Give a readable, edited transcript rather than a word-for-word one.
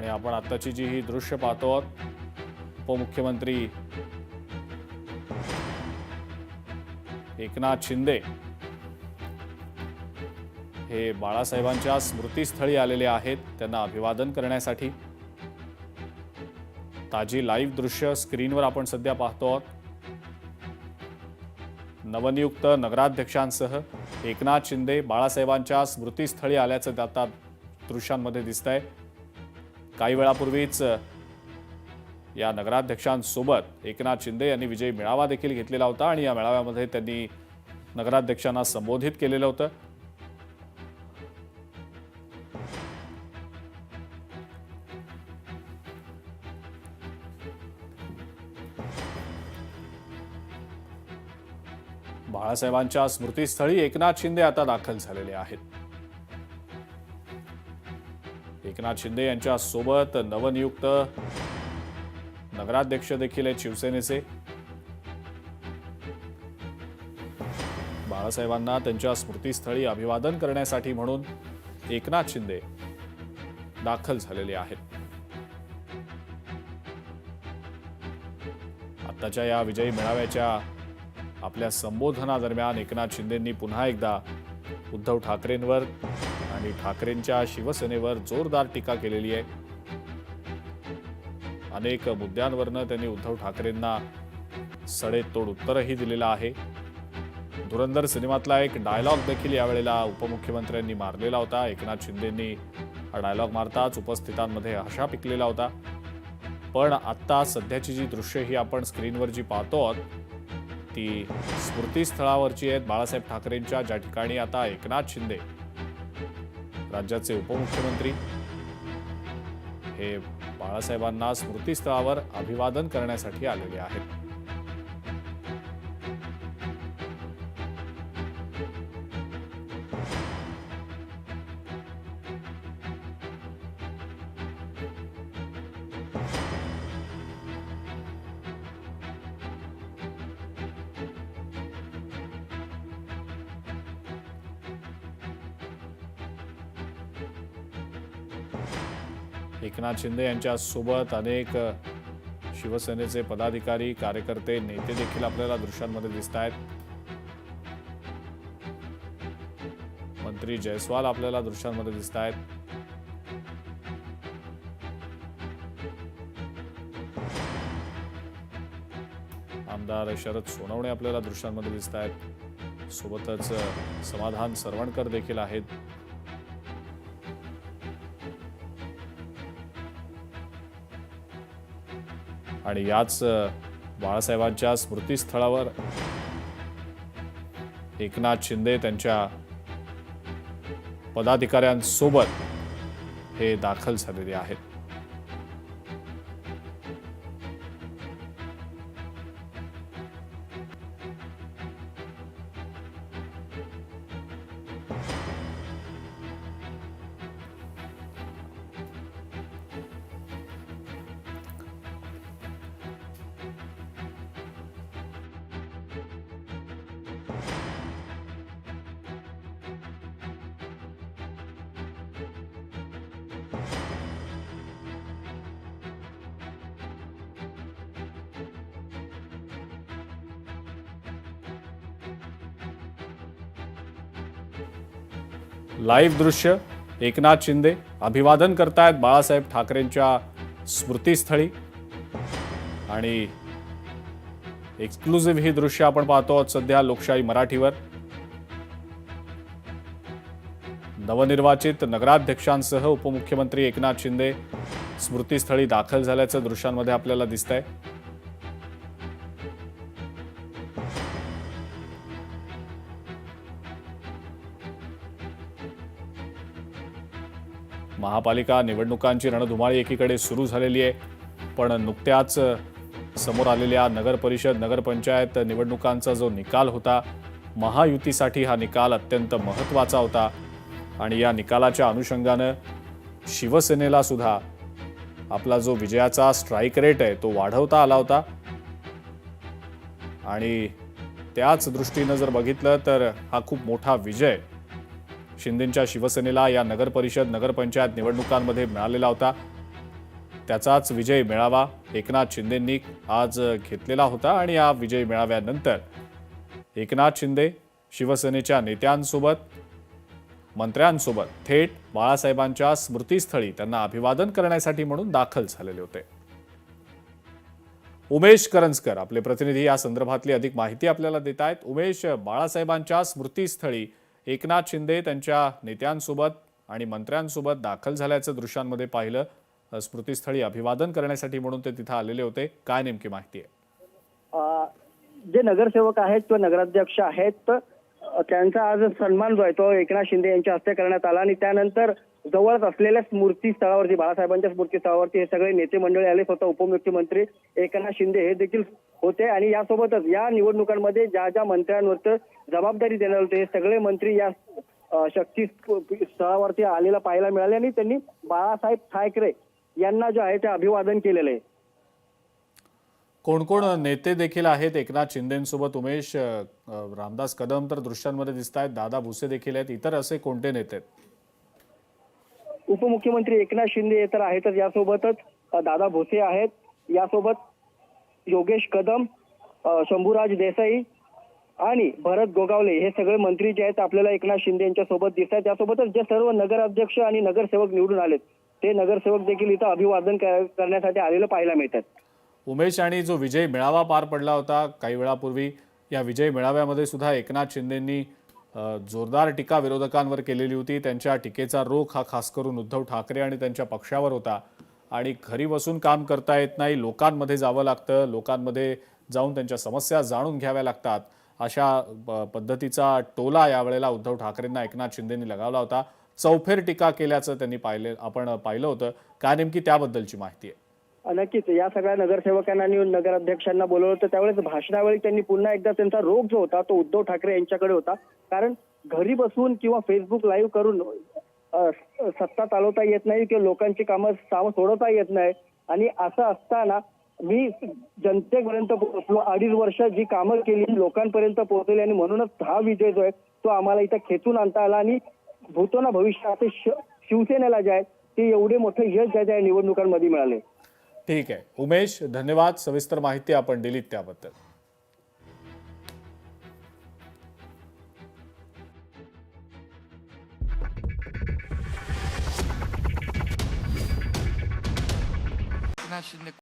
आणि आपण आताची जी ही दृश्य पाहतो आहोत, उपमुख्यमंत्री एकनाथ शिंदे हे बाळासाहेबांच्या स्मृतीस्थळी आलेले आहेत त्यांना अभिवादन करण्यासाठी। ताजी लाईव्ह दृश्य स्क्रीनवर आपण सध्या पाहतो आहोत। नवनियुक्त नगराध्यक्षांसह एकनाथ शिंदे बाळासाहेबांच्या स्मृतीस्थळी आल्याचं आता दृश्यांमध्ये दिसतंय। काही वेळापूर्वीच या नगराध्यक्षांसोबत एकनाथ शिंदे यांनी विजय मेळावा देखील घेतलेला होता आणि या मेळाव्यामध्ये त्यांनी नगराध्यक्षांना संबोधित केलेलं होतं। बाळासाहेबांच्या स्मृतीस्थळी एकनाथ शिंदे आता दाखल झालेले आहेत। एकनाथ शिंदे यांच्या सोबत नवनियुक्त नगराध्यक्ष देखील आहेत शिवसेनेचे। बाळासाहेबांना त्यांच्या स्मृतीस्थळी अभिवादन करण्यासाठी म्हणून एकनाथ शिंदे दाखल झालेले आहेत। आताच्या या विजयी मेळाव्याच्या आपल्या संबोधनादरम्यान एकनाथ शिंदेंनी पुन्हा एकदा उद्धव ठाकरेंवर आणि ठाकरेंच्या शिवसेनेवर जोरदार टीका केलेली आहे। अनेक मुद्द्यांवरनं त्यांनी उद्धव ठाकरेंना सडेतोड उत्तरही दिलेलं आहे। धुरंधर सिनेमातला एक डायलॉग देखील यावेळेला उपमुख्यमंत्र्यांनी मारलेला होता। एकनाथ शिंदेंनी हा डायलॉग मारताच उपस्थितांमध्ये हशा पिकलेला होता। पण आता सध्याची जी दृश्य ही आपण स्क्रीनवर जी पाहतो आहोत ती स्मृतीस्थळावरची आहेत बाळासाहेब ठाकरेंच्या, ज्या ठिकाणी आता एकनाथ शिंदे राज्याचे उपमुख्यमंत्री हे बाळासाहेबांना स्मृतीस्थळावर अभिवादन करण्यासाठी आलेले आहेत। एकनाथ शिंदे यांच्या सोबत अनेक शिवसेनेचे पदाधिकारी, कार्यकर्ते, नेते देखील आपल्याला दृश्यांमध्ये दिसत आहेत। मंत्री जयस्वाल आपल्याला दृश्यांमध्ये दिसत आहेत। आमदार शरद सोनवणे आपल्याला दृश्यांमध्ये दिसत आहेत। सोबतच समाधान सरवणकर देखील आहेत। आणि याच बाळासाहेबांच्या स्मृतीस्थळावर एकनाथ शिंदे त्यांच्या पदाधिकाऱ्यांसोबत हे दाखल झालेले आहेत। लाईव्ह दृश्य एकनाथ शिंदे अभिवादन करतायत बाळासाहेब ठाकरेंच्या स्मृतीस्थळी आणि एक्सक्लुझिव्ह ही दृश्य आपण पाहतो आहोत सध्या लोकशाही मराठीवर। नवनिर्वाचित नगराध्यक्षांसह उपमुख्यमंत्री एकनाथ शिंदे स्मृतीस्थळी दाखल झाल्याचं दृश्यांमध्ये आपल्याला दिसतंय। महापालिका निवडणुकांची रणधुमाळी एकीकडे सुरू झालेली आहे, पण नुकत्याच समोर आलेल्या नगर परिषद, नगरपंचायत निवडणुकांचा जो निकाल होता, महायुतीसाठी हा निकाल अत्यंत महत्त्वाचा होता आणि या निकालाच्या अनुषंगाने शिवसेनेला सुद्धा आपला जो विजयाचा स्ट्राइक रेट आहे तो वाढवता आला होता आणि त्याच दृष्टीने जर बघितलं तर हा खूप मोठा विजय शिंदेंच्या शिवसेनेला या नगर परिषद, नगरपंचायत निवडणुकांमध्ये मिळालेला होता। त्याचाच विजय मेळावा एकनाथ शिंदेंनी आज घेतलेला होता आणि या विजय मेळाव्यानंतर एकनाथ शिंदे शिवसेनेच्या नेत्यांसोबत मंत्र्यांसोबत थेट बाळासाहेबांच्या स्मृतीस्थळी त्यांना अभिवादन करण्यासाठी म्हणून दाखल झालेले होते. उमेश करंजकर आपले प्रतिनिधी या संदर्भातली अधिक माहिती आपल्याला देत आहेत. उमेश, बाळासाहेबांच्या स्मृतीस्थळी एकनाथ शिंदे त्यांच्या नेत्यांसोबत आणि मंत्र्यांसोबत दाखल झाल्याचं दृश्यांमध्ये पाहिलं. स्मृतीस्थळी अभिवादन करण्यासाठी म्हणून ते तिथे आलेले होते. काय नेमकी माहिती आहे? जे नगरसेवक आहेत किंवा नगराध्यक्ष आहेत त्यांचा आज सन्मान जो आहे तो एकनाथ शिंदे यांच्या हस्ते करण्यात आला आणि त्यानंतर जवळच असलेल्या स्मृतीस्थळावरती बाळासाहेबांच्या स्मृतीस्थळावरती हे सगळे नेते मंडळी आले. स्वतः उपमुख्यमंत्री एकनाथ शिंदे हे देखील होते आणि यासोबतच या निवडणुकांमध्ये ज्या ज्या मंत्र्यांवर जबाबदारी देणार होते हे सगळे मंत्री या शक्ती स्थळावरती आलेला पाहायला मिळाले आणि त्यांनी बाळासाहेब ठाकरे यांना जे आहे ते अभिवादन केलेलं आहे. कोण कोण नेते देखील आहेत एकनाथ शिंदेंसोबत? उमेश, रामदास कदम तर दृश्यांमध्ये दिसत आहेत, दादा भुसे देखील आहेत. इतर असे कोणते नेते आहेत? उपमुख्यमंत्री एकनाथ शिंदे तर आहेतच, यासोबतच दादा भुसे आहेत, यासोबत योगेश कदम, शंभूराज देसाई आणि भरत गोगावले हे सगळे मंत्री जे आहेत आपल्याला एकनाथ शिंदे यांच्या सोबत दिसत आहेत. त्यासोबतच जे सर्व नगराध्यक्ष आणि नगरसेवक निवडून आलेत ते नगरसेवक देखील इथं अभिवादन करण्यासाठी आलेलं पाहायला मिळतात. उमेश, आणि जो विजय मेळावा पार पडला होता काही वेळापूर्वी, या विजय मेळाव्यामध्ये सुद्धा एकनाथ शिंदेंनी जोरदार टीका विरोधकांवर केलेली होती. त्यांच्या टीकेचा रोख हा खास करून उद्धव ठाकरे आणि त्यांच्या पक्षावर होता. आणि घरी बसून काम करता येत नाही, लोकांमध्ये जावं लागतं, लोकांमध्ये जाऊन त्यांच्या समस्या जाणून घ्याव्या लागतात, अशा पद्धतीचा टोला यावेळेला उद्धव ठाकरेंना एकनाथ शिंदेंनी लगावला होता. चौफेर टीका केल्याचं त्यांनी आपण पाहिलं होतं. काय नेमकी त्याबद्दलची माहिती आहे? नक्कीच या सगळ्या नगरसेवकांना आणि नगराध्यक्षांना बोलवलं होतं. त्यावेळेस भाषणावेळी त्यांनी पुन्हा एकदा त्यांचा रोख जो होता तो उद्धव ठाकरे यांच्याकडे होता. कारण घरी बसून किंवा फेसबुक लाईव्ह करून सत्ता चालवता येत नाही किंवा लोकांची कामं सोडवता येत नाही. आणि असं असताना मी जनतेपर्यंत पोहोचलो, 2.5 वर्ष जी कामं केली लोकांपर्यंत पोहोचली आणि म्हणूनच हा विजय जो आहे तो आम्हाला इथं खेचून आणता आला आणि भूतोना भविष्यात शिवसेनेला जे आहे ते एवढे मोठे यश ज्या निवडणुकांमध्ये मिळाले. ठीक आहे उमेश, धन्यवाद. सविस्तर माहिती आपण दिलीत त्याबद्दल. एकनाथ शिंदे